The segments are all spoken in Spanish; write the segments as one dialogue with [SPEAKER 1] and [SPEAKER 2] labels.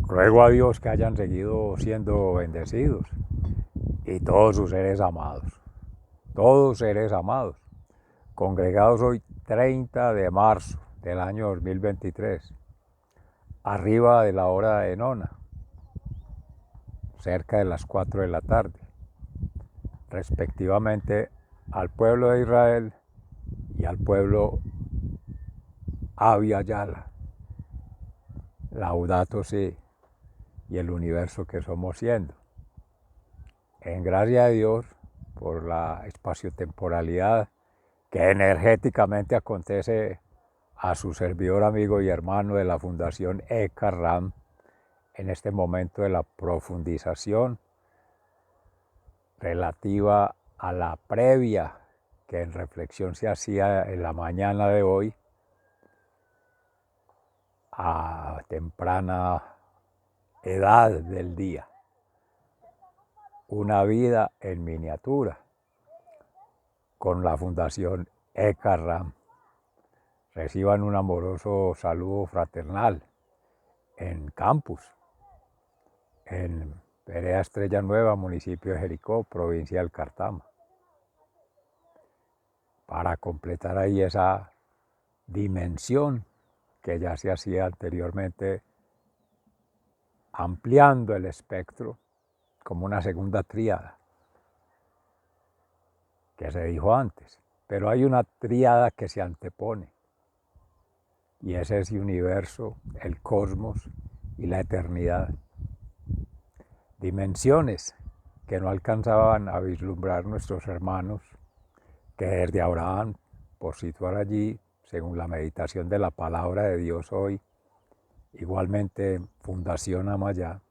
[SPEAKER 1] Ruego a Dios que hayan seguido siendo bendecidos y todos sus seres amados, congregados hoy 30 de marzo del año 2023, arriba de la hora de nona, cerca de las 4 de la tarde, respectivamente al pueblo de Israel y al pueblo Abya Yala, Laudato Si, y el universo que somos siendo. En gracia de Dios por la espaciotemporalidad que energéticamente acontece a su servidor, amigo y hermano de la Fundación ECARRAM en este momento de la profundización relativa a la previa que en reflexión se hacía en la mañana de hoy a temprana edad del día. Una vida en miniatura con la Fundación ECARRAM. Reciban un amoroso saludo fraternal en Campus, en Vereda Estrella Nueva, municipio de Jericó, provincia del Cartama, para completar ahí esa dimensión que ya se hacía anteriormente, ampliando el espectro como una segunda tríada que se dijo antes, pero hay una tríada que se antepone y es ese universo, el cosmos y la eternidad. Dimensiones que no alcanzaban a vislumbrar nuestros hermanos, que desde Abraham, por situar allí, según la meditación de la palabra de Dios hoy, igualmente Fundación Amayá,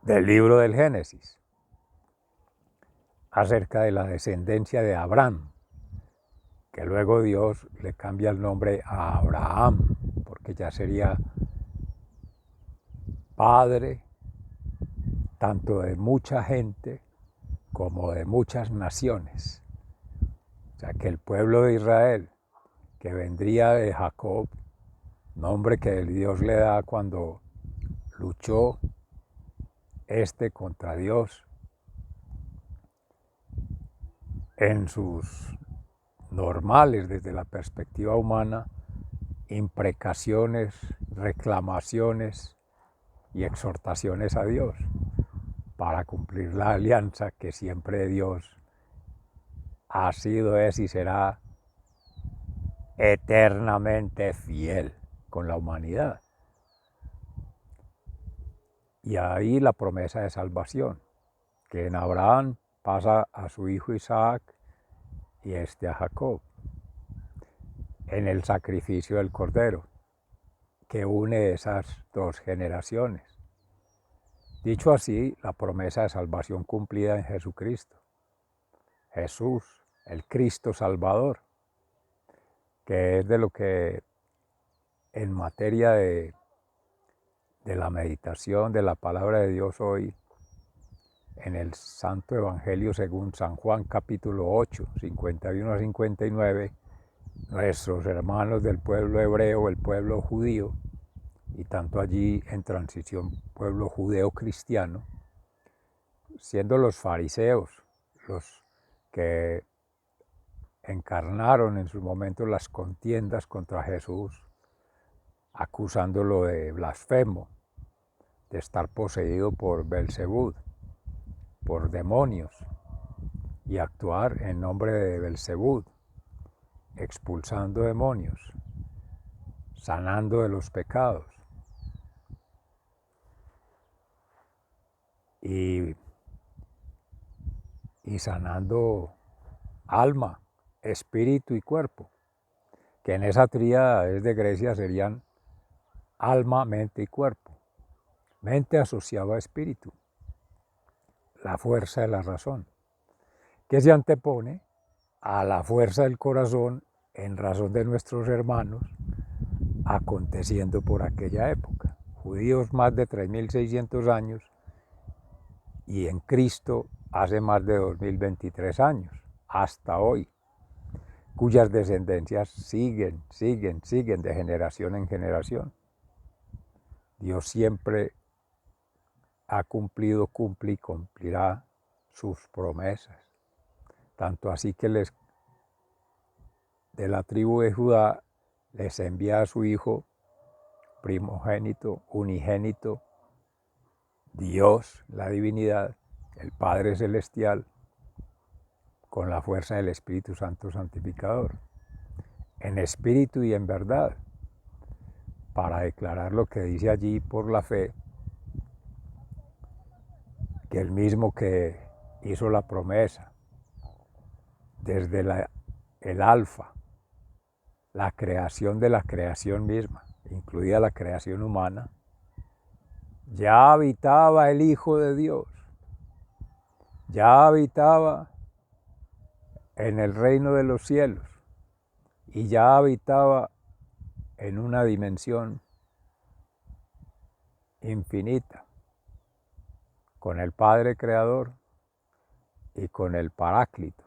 [SPEAKER 1] del libro del Génesis, acerca de la descendencia de Abraham, que luego Dios le cambia el nombre a Abraham, porque ya sería padre tanto de mucha gente como de muchas naciones. O sea que el pueblo de Israel, que vendría de Jacob, nombre que Dios le da cuando luchó contra Dios en sus normales, desde la perspectiva humana, imprecaciones, reclamaciones y exhortaciones a Dios para cumplir la alianza que siempre Dios ha sido, es y será eternamente fiel con la humanidad. Y ahí la promesa de salvación, que en Abraham pasa a su hijo Isaac y a Jacob, en el sacrificio del Cordero, que une esas dos generaciones. Dicho así, la promesa de salvación cumplida en Jesucristo. Jesús, el Cristo Salvador, que es de lo que en materia de la meditación de la palabra de Dios hoy, en el Santo Evangelio según San Juan capítulo 8, 51 a 59, nuestros hermanos del pueblo hebreo, el pueblo judío, y tanto allí en transición pueblo judeo-cristiano, siendo los fariseos los que encarnaron en sus momentos las contiendas contra Jesús, acusándolo de blasfemo, de estar poseído por Belcebú, por demonios, y actuar en nombre de Belcebú, expulsando demonios, sanando de los pecados y sanando alma, espíritu y cuerpo, que en esa tríada desde Grecia serían alma, mente y cuerpo. Mente asociada a espíritu, la fuerza de la razón, que se antepone a la fuerza del corazón en razón de nuestros hermanos aconteciendo por aquella época. Judíos más de 3.600 años y en Cristo hace más de 2023 años, hasta hoy, cuyas descendencias siguen de generación en generación. Dios siempre ha cumplido, cumple y cumplirá sus promesas. Tanto así que de la tribu de Judá les envía a su Hijo primogénito, unigénito, Dios, la divinidad, el Padre Celestial, con la fuerza del Espíritu Santo Santificador, en espíritu y en verdad, para declarar lo que dice allí por la fe, que el mismo que hizo la promesa desde el alfa, la creación de la creación misma, incluida la creación humana, ya habitaba el Hijo de Dios, ya habitaba en el reino de los cielos y ya habitaba en una dimensión infinita con el Padre Creador y con el Paráclito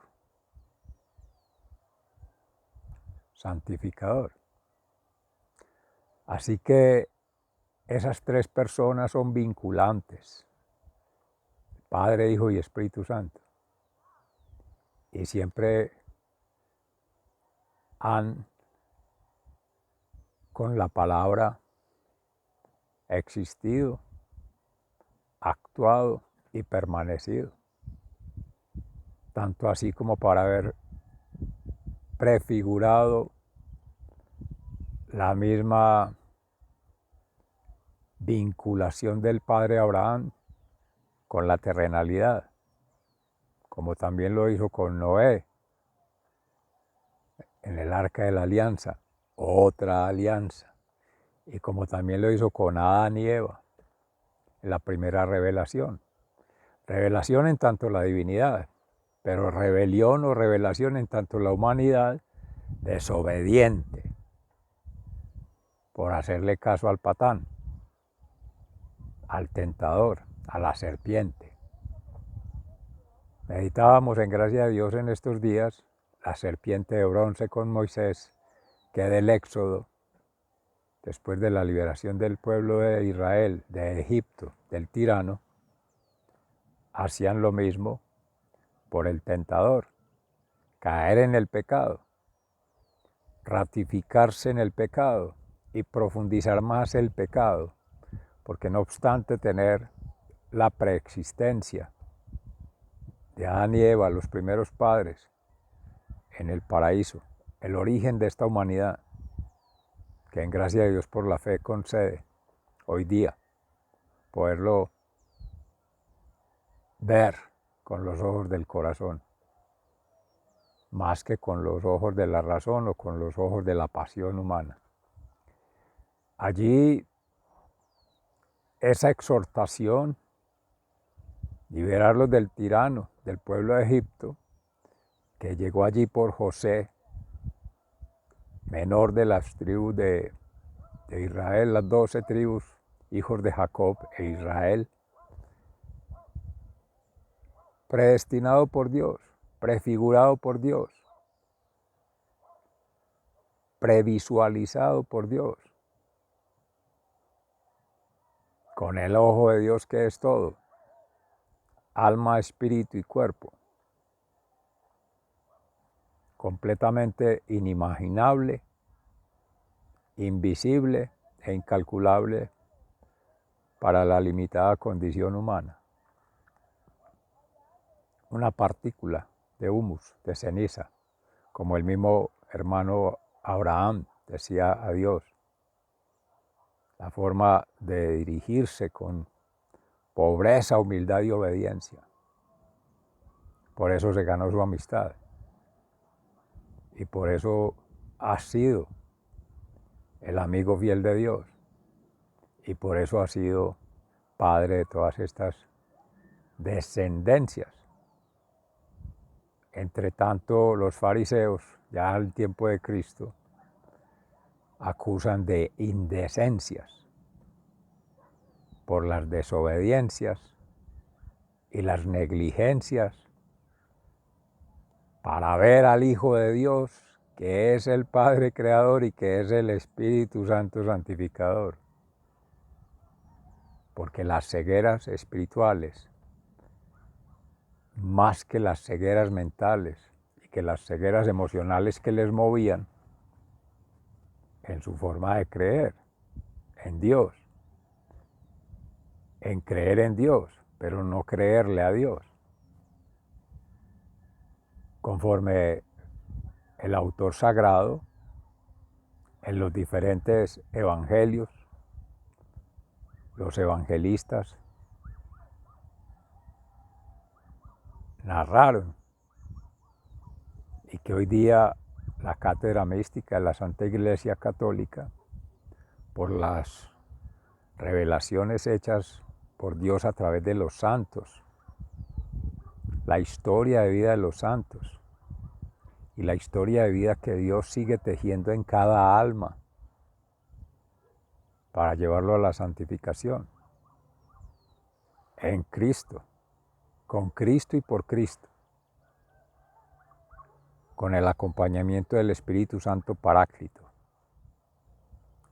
[SPEAKER 1] Santificador. Así que esas tres personas son vinculantes, Padre, Hijo y Espíritu Santo, y siempre han, con la palabra, existido, actuado y permanecido, tanto así como para haber prefigurado la misma vinculación del padre Abraham con la terrenalidad, como también lo hizo con Noé en el Arca de la Alianza, otra alianza, y como también lo hizo con Adán y Eva en la primera revelación. Revelación en tanto la divinidad, pero rebelión o revelación en tanto la humanidad desobediente por hacerle caso al Patán, al tentador, a la serpiente. Meditábamos en gracia de Dios en estos días la serpiente de bronce con Moisés, que del Éxodo, después de la liberación del pueblo de Israel, de Egipto, del tirano, hacían lo mismo por el tentador, caer en el pecado, ratificarse en el pecado y profundizar más el pecado, porque no obstante tener la preexistencia de Adán y Eva, los primeros padres, en el paraíso, el origen de esta humanidad, que en gracia de Dios por la fe concede hoy día poderlo ver con los ojos del corazón, más que con los ojos de la razón o con los ojos de la pasión humana. Allí esa exhortación, liberarlos del tirano, del pueblo de Egipto, que llegó allí por José, menor de las tribus de Israel, las 12 tribus, hijos de Jacob e Israel, predestinado por Dios, prefigurado por Dios, previsualizado por Dios, con el ojo de Dios que es todo, alma, espíritu y cuerpo, completamente inimaginable, invisible e incalculable para la limitada condición humana. Una partícula de humus, de ceniza, como el mismo hermano Abraham decía a Dios, la forma de dirigirse con pobreza, humildad y obediencia. Por eso se ganó su amistad y por eso ha sido el amigo fiel de Dios y por eso ha sido padre de todas estas descendencias. Entre tanto, los fariseos, ya al tiempo de Cristo, acusan de indecencias por las desobediencias y las negligencias para ver al Hijo de Dios, que es el Padre Creador y que es el Espíritu Santo Santificador. porque las cegueras espirituales, más que las cegueras mentales y que las cegueras emocionales que les movían en su forma de creer en Dios, en creer en Dios, pero no creerle a Dios. Conforme el autor sagrado, en los diferentes evangelios, los evangelistas narraron, y que hoy día la cátedra mística de la Santa Iglesia Católica, por las revelaciones hechas por Dios a través de los santos, la historia de vida de los santos y la historia de vida que Dios sigue tejiendo en cada alma para llevarlo a la santificación, en Cristo, con Cristo y por Cristo, con el acompañamiento del Espíritu Santo Paráclito,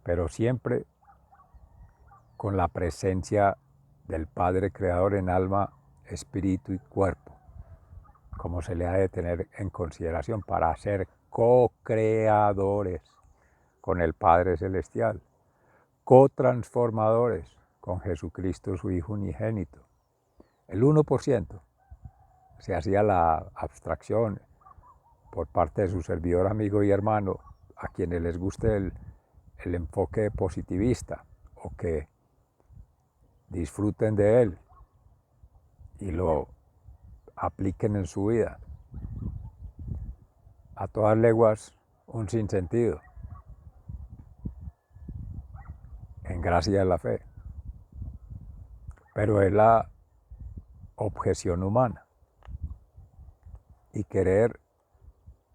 [SPEAKER 1] pero siempre con la presencia del Padre Creador en alma, espíritu y cuerpo, como se le ha de tener en consideración para ser co-creadores con el Padre Celestial, co-transformadores con Jesucristo su Hijo unigénito. El 1% se hacía la abstracción por parte de su servidor, amigo y hermano, a quienes les guste el enfoque positivista o que disfruten de él y lo apliquen en su vida. A todas leguas un sinsentido, en gracia de la fe. Pero es la objeción humana y querer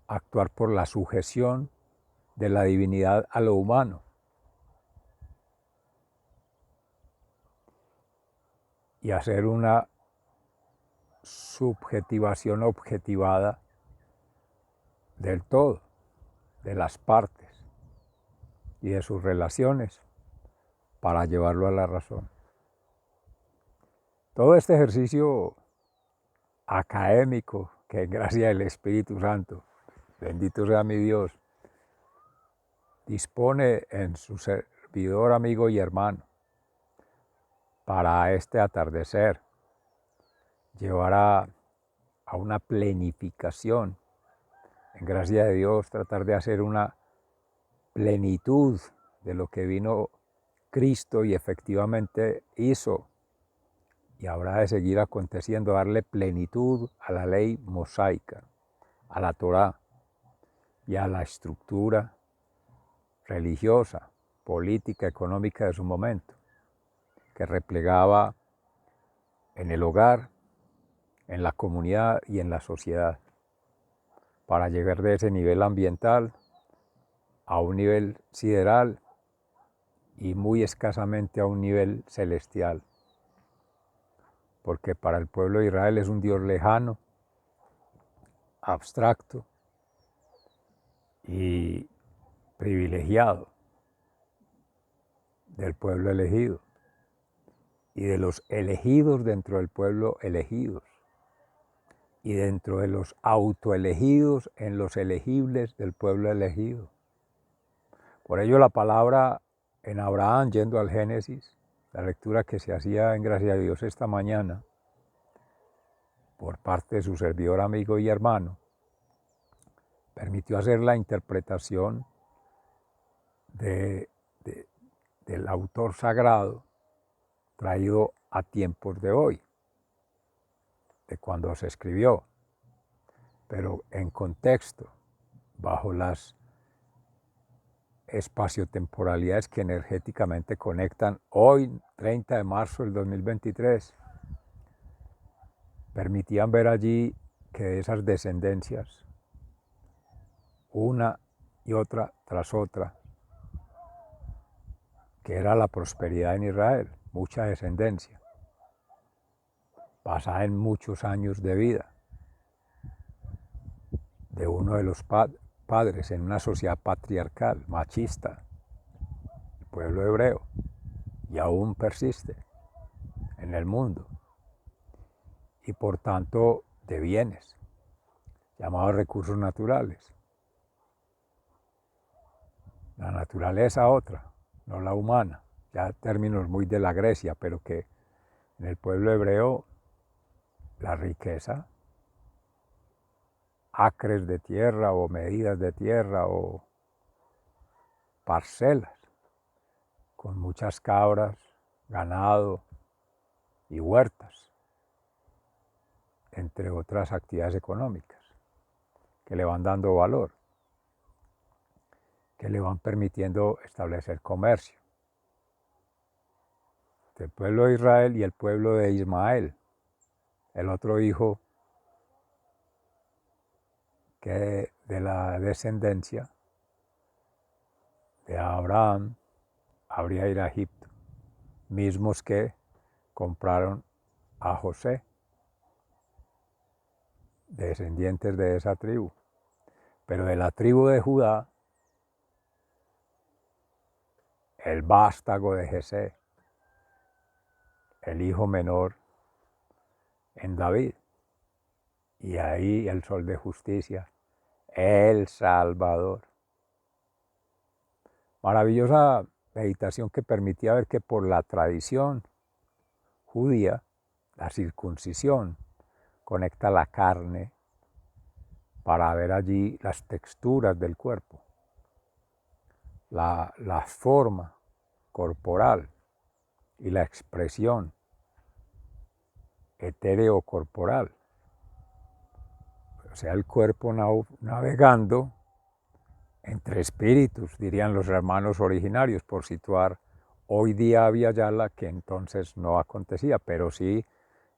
[SPEAKER 1] actuar por la sujeción de la divinidad a lo humano. Y hacer una subjetivación objetivada del todo, de las partes y de sus relaciones para llevarlo a la razón. Todo este ejercicio académico que en gracia del Espíritu Santo, bendito sea mi Dios, dispone en su servidor, amigo y hermano, para este atardecer, llevar a una plenificación, en gracia de Dios, tratar de hacer una plenitud de lo que vino Cristo y efectivamente hizo y habrá de seguir aconteciendo, darle plenitud a la ley mosaica, a la Torá y a la estructura religiosa, política, económica de su momento, que replegaba en el hogar, en la comunidad y en la sociedad, para llegar de ese nivel ambiental a un nivel sideral y muy escasamente a un nivel celestial, porque para el pueblo de Israel es un Dios lejano, abstracto y privilegiado del pueblo elegido y de los elegidos dentro del pueblo elegidos y dentro de los autoelegidos en los elegibles del pueblo elegido. Por ello la palabra en Abraham, yendo al Génesis, la lectura que se hacía en gracia de Dios esta mañana, por parte de su servidor, amigo y hermano, permitió hacer la interpretación del autor sagrado traído a tiempos de hoy, de cuando se escribió, pero en contexto, bajo las espaciotemporalidades que energéticamente conectan hoy, 30 de marzo del 2023, permitían ver allí que esas descendencias, una y otra tras otra, que era la prosperidad en Israel, mucha descendencia, basada en muchos años de vida de uno de los padres en una sociedad patriarcal, machista, el pueblo hebreo, y aún persiste. en el mundo y por tanto de bienes, llamados recursos naturales. La naturaleza otra, no la humana, ya términos muy de la Grecia, pero que en el pueblo hebreo la riqueza, acres de tierra o medidas de tierra o parcelas, con muchas cabras, ganado y huertas, entre otras actividades económicas, que le van dando valor, que le van permitiendo establecer comercio. El pueblo de Israel y el pueblo de Ismael, el otro hijo que de la descendencia de Abraham habría ido a Egipto, mismos que compraron a José, descendientes de esa tribu. Pero de la tribu de Judá, el vástago de Jesé, el hijo menor en David, y ahí el sol de justicia, el Salvador. Maravillosa meditación que permitía ver que por la tradición judía, la circuncisión conecta la carne para ver allí las texturas del cuerpo, la forma corporal y la expresión etéreo-corporal. O sea, el cuerpo navegando entre espíritus, dirían los hermanos originarios, por situar hoy día a Vyayala, que entonces no acontecía, pero sí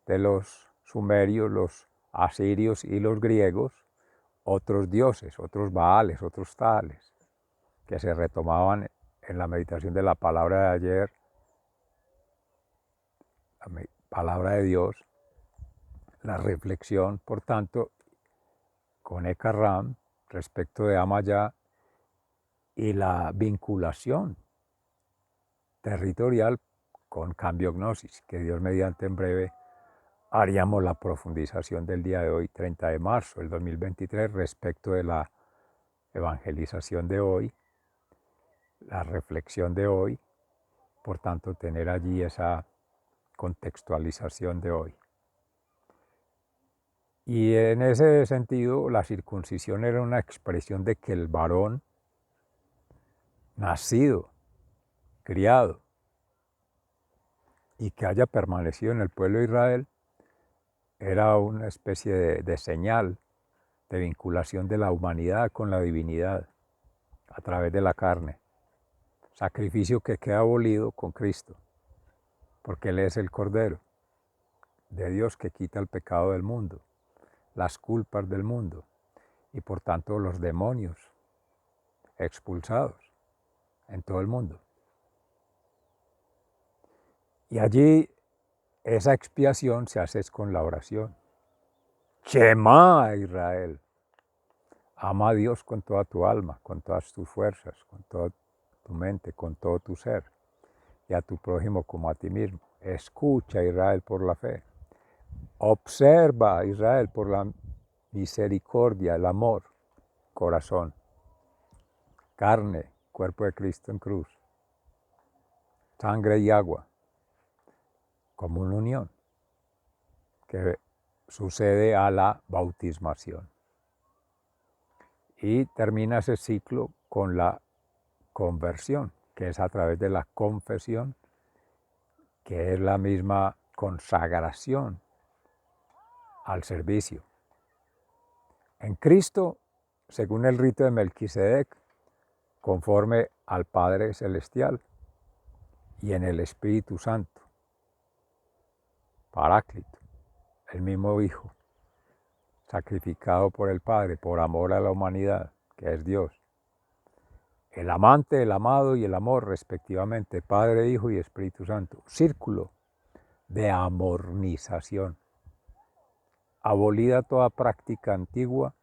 [SPEAKER 1] de los sumerios, los asirios y los griegos, otros dioses, otros baales, otros tales, que se retomaban en la meditación de la palabra de ayer, la palabra de Dios, la reflexión, por tanto, con Eka Ram respecto de Amaya y la vinculación territorial con Cambio Gnosis, que Dios mediante en breve haríamos la profundización del día de hoy, 30 de marzo del 2023, respecto de la evangelización de hoy, la reflexión de hoy, por tanto tener allí esa contextualización de hoy. Y en ese sentido, la circuncisión era una expresión de que el varón nacido, criado, y que haya permanecido en el pueblo de Israel, era una especie de señal de vinculación de la humanidad con la divinidad a través de la carne. Sacrificio que queda abolido con Cristo, porque Él es el Cordero de Dios que quita el pecado del mundo, las culpas del mundo, y por tanto los demonios expulsados en todo el mundo. Y allí esa expiación se hace con la oración. Shema Israel. Ama a Dios con toda tu alma, con todas tus fuerzas, con toda tu mente, con todo tu ser, y a tu prójimo como a ti mismo. Escucha Israel por la fe. Observa Israel por la misericordia, el amor, corazón, carne, cuerpo de Cristo en cruz, sangre y agua, como una unión que sucede a la bautismación. Y termina ese ciclo con la conversión, que es a través de la confesión, que es la misma consagración al servicio. En Cristo, según el rito de Melquisedec, conforme al Padre Celestial, y en el Espíritu Santo, Paráclito, el mismo Hijo, sacrificado por el Padre por amor a la humanidad, que es Dios. El amante, el amado y el amor, respectivamente, Padre, Hijo y Espíritu Santo. Círculo de amornización. Abolida toda práctica antigua,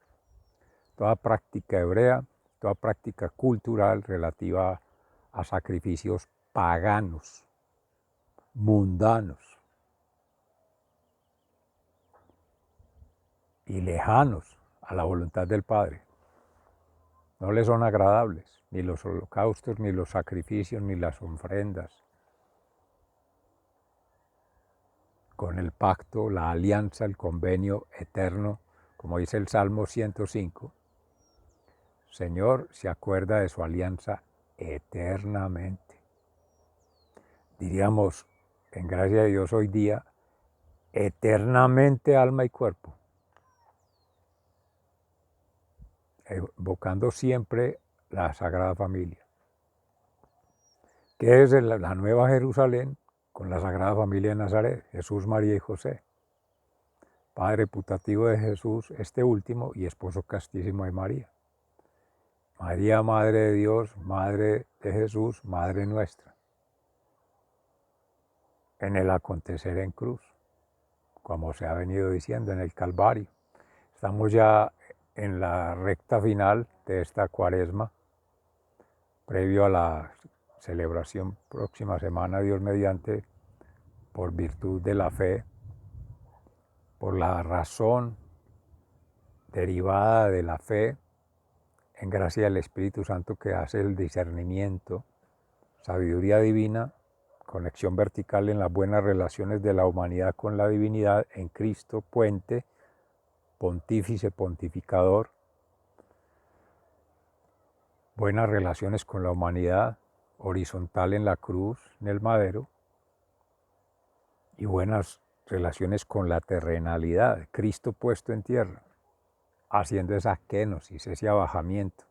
[SPEAKER 1] toda práctica hebrea, toda práctica cultural relativa a sacrificios paganos, mundanos, y lejanos a la voluntad del Padre. No le son agradables, ni los holocaustos, ni los sacrificios, ni las ofrendas. Con el pacto, la alianza, el convenio eterno, como dice el Salmo 105, Señor se acuerda de su alianza eternamente. Diríamos, en gracia de Dios hoy día, eternamente alma y cuerpo, evocando siempre la Sagrada Familia, que es la Nueva Jerusalén con la Sagrada Familia de Nazaret, Jesús, María y José, Padre putativo de Jesús, este último, y esposo castísimo de María. María, Madre de Dios, Madre de Jesús, Madre nuestra, en el acontecer en cruz, como se ha venido diciendo, en el Calvario. Estamos ya en la recta final de esta cuaresma, previo a la celebración próxima semana, Dios mediante, por virtud de la fe, por la razón derivada de la fe, en gracia del Espíritu Santo que hace el discernimiento, sabiduría divina, conexión vertical en las buenas relaciones de la humanidad con la divinidad en Cristo, puente, pontífice, pontificador, buenas relaciones con la humanidad, horizontal en la cruz, en el madero, y buenas relaciones con la terrenalidad, Cristo puesto en tierra, haciendo esa kenosis, ese abajamiento,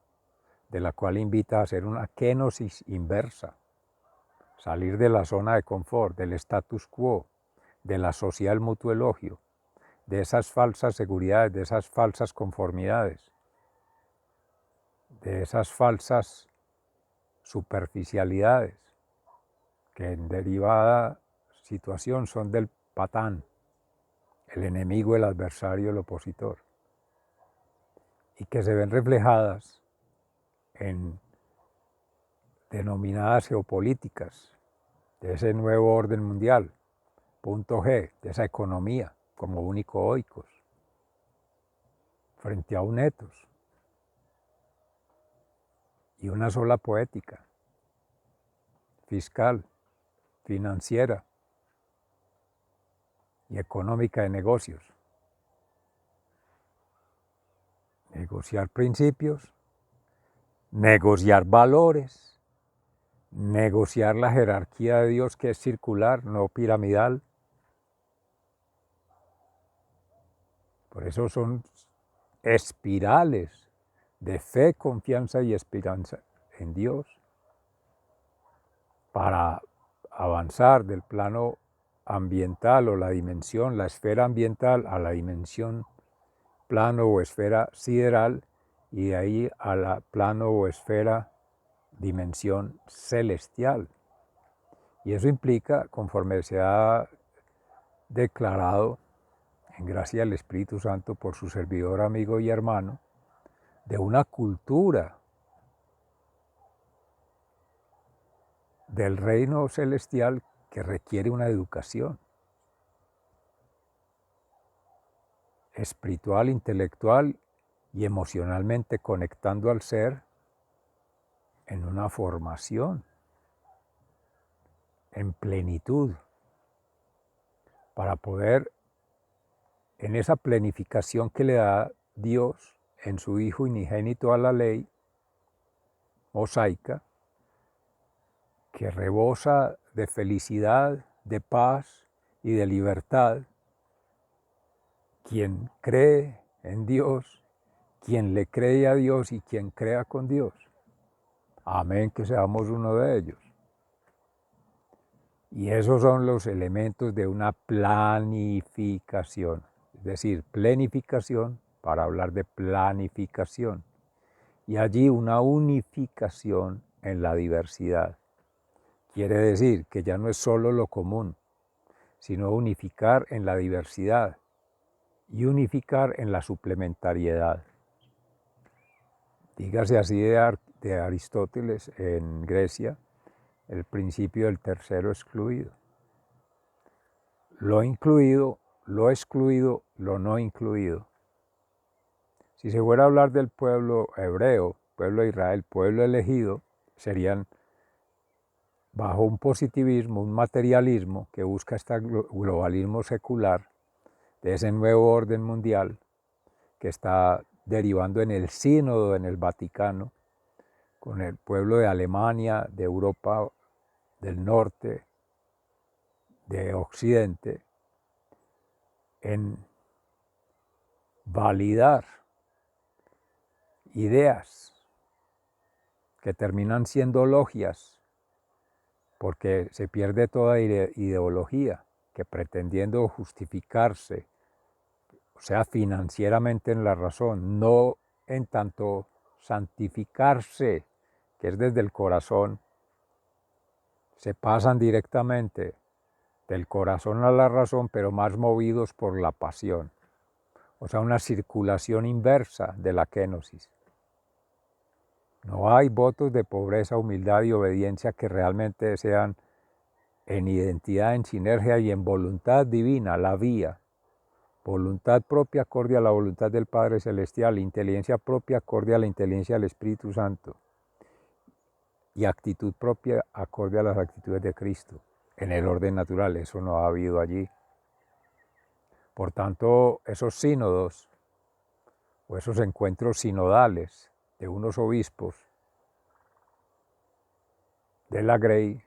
[SPEAKER 1] de la cual invita a hacer una kenosis inversa, salir de la zona de confort, del status quo, de la social mutuo elogio, de esas falsas seguridades, de esas falsas conformidades, de esas falsas superficialidades, que en derivada situación son del patán, el enemigo, el adversario, el opositor, y que se ven reflejadas en denominadas geopolíticas de ese nuevo orden mundial, punto G, de esa economía como único oikos, frente a un etos y una sola poética, fiscal, financiera y económica de negocios. Negociar principios, negociar valores, negociar la jerarquía de Dios que es circular, no piramidal. Por eso son espirales de fe, confianza y esperanza en Dios para avanzar del plano ambiental o la dimensión, la esfera ambiental a la dimensión plano o esfera sideral y de ahí a la plano o esfera dimensión celestial. Y eso implica, conforme se ha declarado en gracia del Espíritu Santo por su servidor, amigo y hermano, de una cultura del reino celestial que requiere una educación espiritual, intelectual y emocionalmente, conectando al ser en una formación, en plenitud, para poder, en esa plenificación que le da Dios en su Hijo unigénito a la ley mosaica, que rebosa de felicidad, de paz y de libertad, quien cree en Dios, quien le cree a Dios y quien crea con Dios. Amén, que seamos uno de ellos. Y esos son los elementos de una planificación, es decir, planificación para hablar de planificación. Y allí una unificación en la diversidad. Quiere decir que ya no es solo lo común, sino unificar en la diversidad y unificar en la suplementariedad. Dígase así de Aristóteles en Grecia, el principio del tercero excluido. Lo incluido, lo excluido, lo no incluido. Si se fuera a hablar del pueblo hebreo, pueblo de Israel, pueblo elegido, serían bajo un positivismo, un materialismo que busca este globalismo secular de ese nuevo orden mundial que está derivando en el sínodo, en el Vaticano, con el pueblo de Alemania, de Europa del Norte, de Occidente, en validar ideas que terminan siendo logias, porque se pierde toda ideología que pretendiendo justificarse, o sea, financieramente en la razón, no en tanto santificarse, que es desde el corazón, se pasan directamente del corazón a la razón, pero más movidos por la pasión. O sea, una circulación inversa de la kenosis. No hay votos de pobreza, humildad y obediencia que realmente sean en identidad, en sinergia y en voluntad divina, la vía. Voluntad propia acorde a la voluntad del Padre Celestial, inteligencia propia acorde a la inteligencia del Espíritu Santo y actitud propia acorde a las actitudes de Cristo. En el orden natural, eso no ha habido allí. Por tanto, esos sínodos o esos encuentros sinodales de unos obispos de la Grey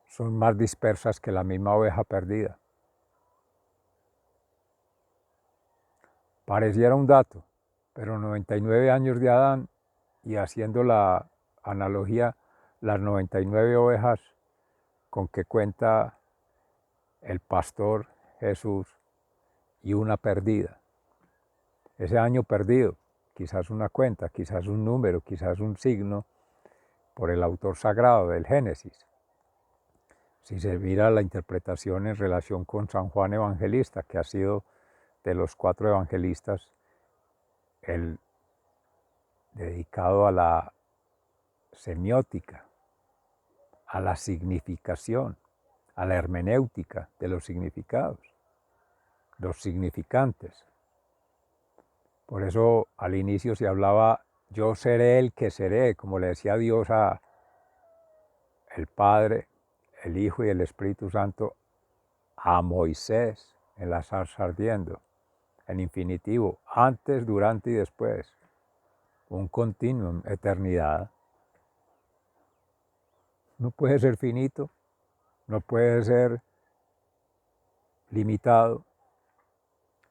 [SPEAKER 1] son más dispersas que la misma oveja perdida. Pareciera un dato, pero 99 años de Adán y haciendo la analogía, las 99 ovejas con que cuenta el pastor Jesús y una perdida. Ese año perdido, quizás una cuenta, quizás un número, quizás un signo por el autor sagrado del Génesis. Si se mira la interpretación en relación con San Juan Evangelista, que ha sido de los 4 evangelistas el dedicado a la semiótica, a la significación, a la hermenéutica de los significados, los significantes. Por eso al inicio se hablaba, yo seré el que seré, como le decía Dios a el Padre, el Hijo y el Espíritu Santo a Moisés en la zarza ardiendo, en infinitivo, antes, durante y después, un continuum, eternidad. No puede ser finito, no puede ser limitado,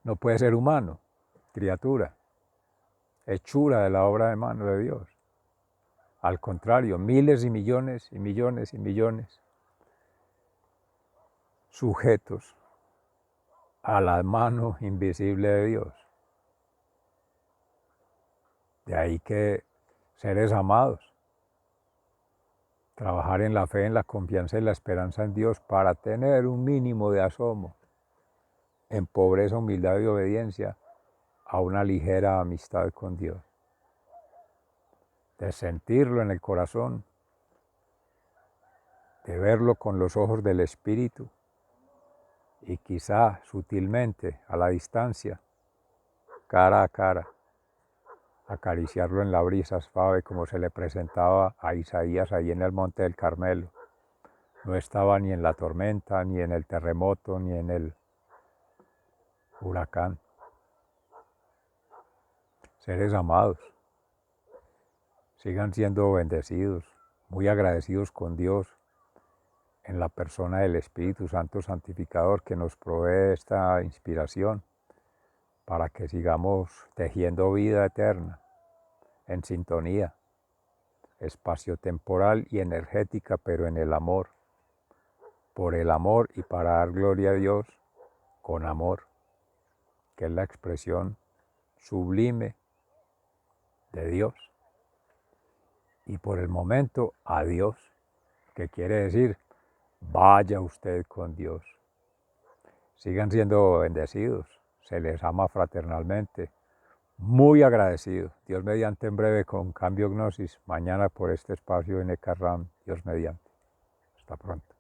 [SPEAKER 1] no puede ser humano, criatura, hechura de la obra de mano de Dios. Al contrario, miles y millones y millones y millones sujetos a la mano invisible de Dios. De ahí que seres amados, trabajar en la fe, en la confianza y la esperanza en Dios para tener un mínimo de asomo en pobreza, humildad y obediencia a una ligera amistad con Dios. De sentirlo en el corazón, de verlo con los ojos del Espíritu y quizá sutilmente a la distancia, cara a cara, acariciarlo en la brisa suave como se le presentaba a Isaías ahí en el monte del Carmelo. No estaba ni en la tormenta, ni en el terremoto, ni en el huracán. Seres amados, sigan siendo bendecidos, muy agradecidos con Dios en la persona del Espíritu Santo Santificador que nos provee esta inspiración para que sigamos tejiendo vida eterna en sintonía espaciotemporal y energética, pero en el amor, por el amor y para dar gloria a Dios con amor, que es la expresión sublime de Dios. Y por el momento, a Dios, que quiere decir, vaya usted con Dios. Sigan siendo bendecidos, se les ama fraternalmente, muy agradecido. Dios mediante en breve con Cambio Gnosis, mañana por este espacio en Ecarram, Dios mediante. Hasta pronto.